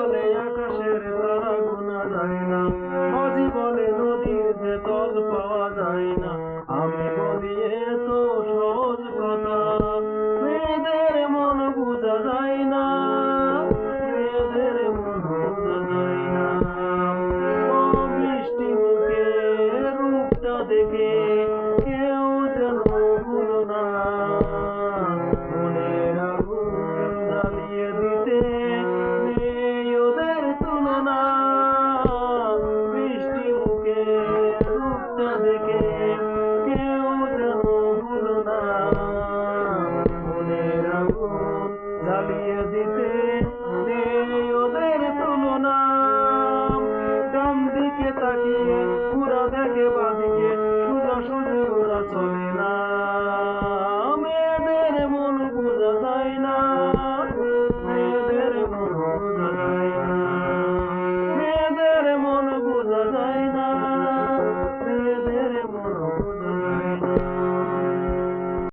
বলে আকাশের তারা গোনা যায় না, মাঝি বলে নদীর ভেতর পাওয়া যায় না। আমি বলি এত সহজ কথা, মেয়েদের মন বোঝা যায় না, মেয়েদের মন বোঝা যায় না। ও মিষ্টি মুখে রূপটা দেখে কেউ যেন ভুলো না, মনের আগুন জ্বালিয়ে দিতে নেই ওদের তুলনা। মিষ্টি মুখে রূপটা দেখে কেউ যেন ভুলো না, মনের আগুন জ্বালিয়ে দিতে নেই ওদের তুলনা। ডান দিকে তাকিয়ে পুরা দেখে বাদিকে, সোজা সোজা ওরা চলে না, মেয়েদের মন বোঝা যায় না, মেয়েদের মন বোঝা যায় না, মেয়েদের মন বোঝা যায় না।